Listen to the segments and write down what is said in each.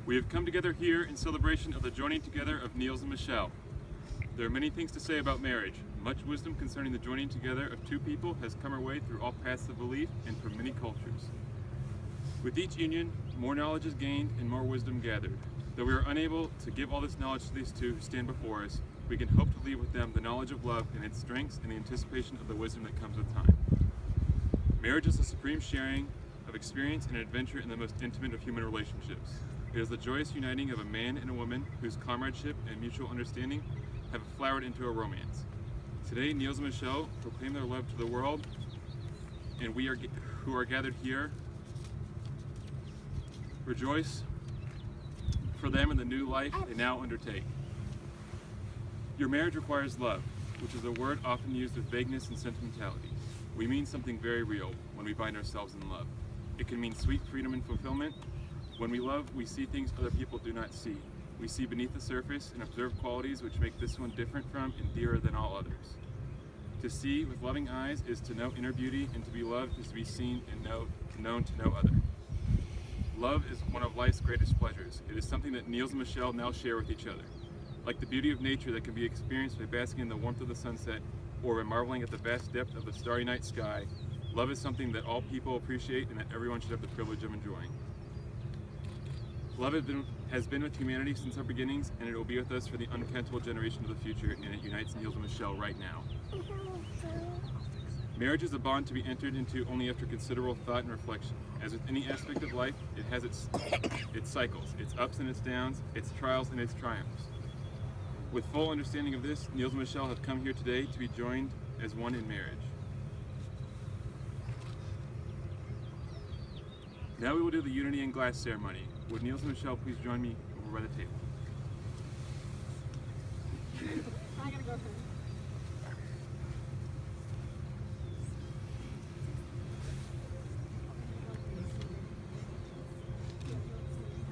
We have come together here in celebration of the joining together of Niels and Michelle. There are many things to say about marriage. Much wisdom concerning the joining together of two people has come our way through all paths of belief and from many cultures. With each union, more knowledge is gained and more wisdom gathered. Though we are unable to give all this knowledge to these two who stand before us, we can hope to leave with them the knowledge of love and its strengths and the anticipation of the wisdom that comes with time. Marriage is the supreme sharing of experience and adventure in the most intimate of human relationships. It is the joyous uniting of a man and a woman whose comradeship and mutual understanding have flowered into a romance. Today, Niels and Michelle proclaim their love to the world, and we who are gathered here rejoice for them in the new life they now undertake. Your marriage requires love, which is a word often used with vagueness and sentimentality. We mean something very real when we bind ourselves in love. It can mean sweet freedom and fulfillment. When we love, we see things other people do not see. We see beneath the surface and observe qualities which make this one different from and dearer than all others. To see with loving eyes is to know inner beauty, and to be loved is to be seen and known to no other. Love is one of life's greatest pleasures. It is something that Niels and Michelle now share with each other. Like the beauty of nature that can be experienced by basking in the warmth of the sunset or by marveling at the vast depth of the starry night sky, love is something that all people appreciate and that everyone should have the privilege of enjoying. Love has been with humanity since our beginnings, and it will be with us for the uncountable generation of the future, and it unites Niels and Michelle right now. Marriage is a bond to be entered into only after considerable thought and reflection. As with any aspect of life, it has its cycles, its ups and its downs, its trials and its triumphs. With full understanding of this, Niels and Michelle have come here today to be joined as one in marriage. Now we will do the unity and glass ceremony. Would Niels and Michelle please join me over by the table? I gotta go first.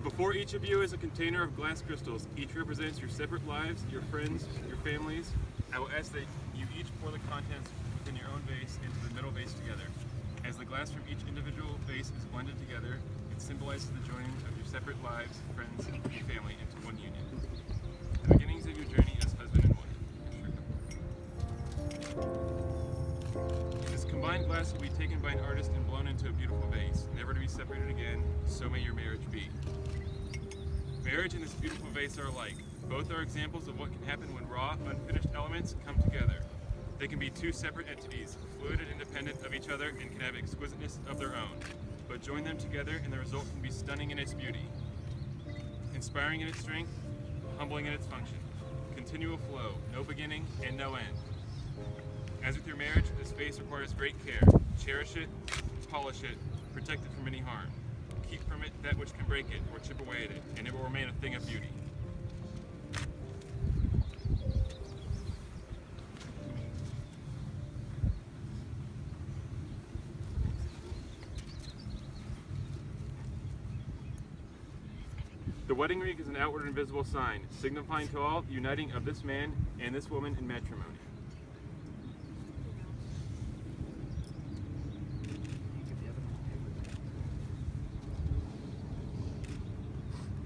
Before each of you is a container of glass crystals. Each represents your separate lives, your friends, your families. I will ask that you each pour the contents within your own vase into the middle vase together. As the glass from each individual vase is blended together, it symbolizes the joining of your separate lives, friends, and family into one union. The beginnings of your journey as husband and wife. This combined glass will be taken by an artist and blown into a beautiful vase, never to be separated again, so may your marriage be. Marriage and this beautiful vase are alike. Both are examples of what can happen when raw, unfinished elements come together. They can be two separate entities, fluid and independent of each other, and can have exquisiteness of their own. But join them together and the result can be stunning in its beauty, inspiring in its strength, humbling in its function. Continual flow, no beginning and no end. As with your marriage, this vase requires great care. Cherish it, polish it, protect it from any harm. Keep from it that which can break it or chip away at it, and it will remain a thing of beauty. The wedding ring is an outward and visible sign, signifying to all the uniting of this man and this woman in matrimony.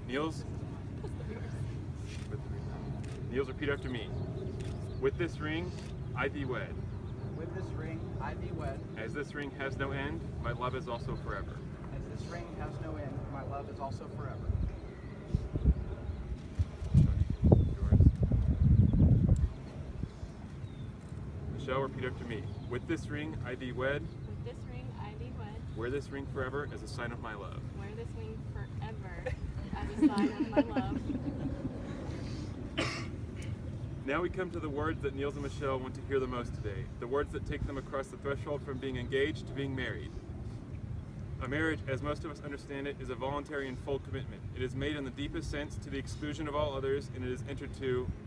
Niels, repeat after me. With this ring, I thee wed. With this ring, I thee wed. As this ring has no end, my love is also forever. As this ring has no end, my love is also forever. Michelle, repeat after me. With this ring, I thee wed. With this ring, I thee wed. Wear this ring forever as a sign of my love. Wear this ring forever as a sign of my love. Now we come to the words that Niels and Michelle want to hear the most today. The words that take them across the threshold from being engaged to being married. A marriage, as most of us understand it, is a voluntary and full commitment. It is made in the deepest sense to the exclusion of all others, and it is entered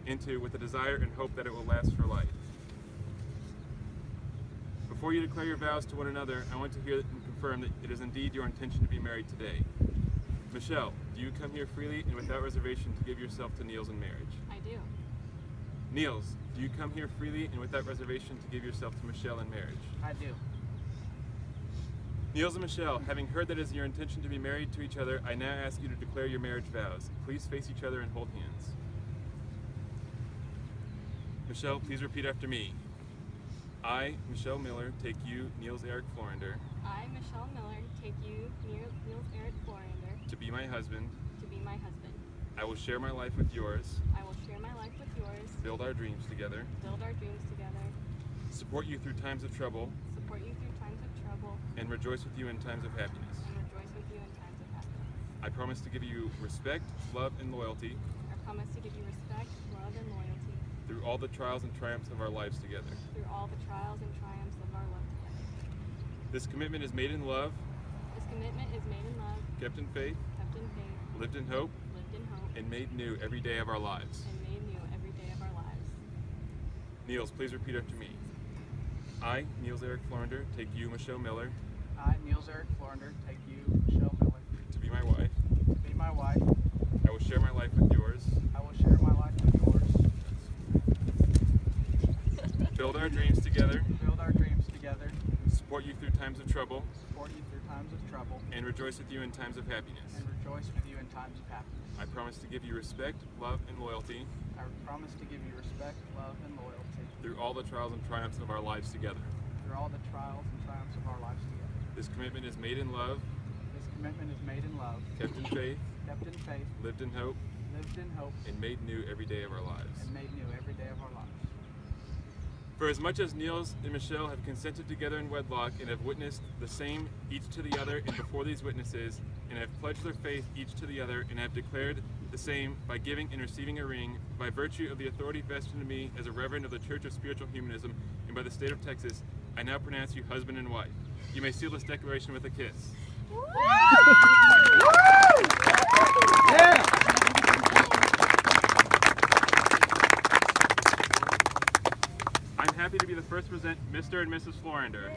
into with a desire and hope that it will last for life. Before you declare your vows to one another, I want to hear and confirm that it is indeed your intention to be married today. Michelle, do you come here freely and without reservation to give yourself to Niels in marriage? I do. Niels, do you come here freely and without reservation to give yourself to Michelle in marriage? I do. Niels and Michelle, having heard that it is your intention to be married to each other, I now ask you to declare your marriage vows. Please face each other and hold hands. Michelle, please repeat after me. I, Michelle Miller, take you, Niels Eric Florender, I, Michelle Miller, take you, Niels Eric Florender, to be my husband. to be my husband. I will share my life with yours, I will share my life with yours, build our dreams together, build our dreams together, support you through times of trouble, support you through times of trouble, and rejoice with you in times of happiness. and rejoice with you in times of happiness. I promise to give you respect, love, and loyalty I promise to give you respect, love, and loyalty through all the trials and triumphs of our lives together. through all the trials and triumphs of our love together. This commitment is made in love, This commitment is made in love, kept in faith, kept in faith, lived in hope, lived in hope, and made new every day of our lives. and made new every day of our lives. Niels, please repeat after me. I, Niels Eric Florender, take you, Michelle Miller, I, Niels Eric Florender, take you, Michelle Miller, to be my wife. to be my wife. I will share my life with yours, I will share my life with yours, build our dreams together, build our dreams together, support you through times of trouble, support you through times of trouble, and rejoice with you in times of happiness. and rejoice with you in times of happiness. I promise to give you respect, love, and loyalty I promise to give you respect, love, and loyalty through all the trials and triumphs of our lives together. through all the trials and triumphs of our lives together. This commitment is made in love, This commitment is made in love, kept in faith, kept in faith, lived in hope, lived in hope, and made new every day of our lives. and made new every day of our lives. For as much as Niels and Michelle have consented together in wedlock and have witnessed the same each to the other and before these witnesses, and have pledged their faith each to the other, and have declared the same by giving and receiving a ring, by virtue of the authority vested in me as a reverend of the Church of Spiritual Humanism and by the state of Texas, I now pronounce you husband and wife. You may seal this declaration with a kiss. Yeah! I'm happy to be the first to present Mr. and Mrs. Florender.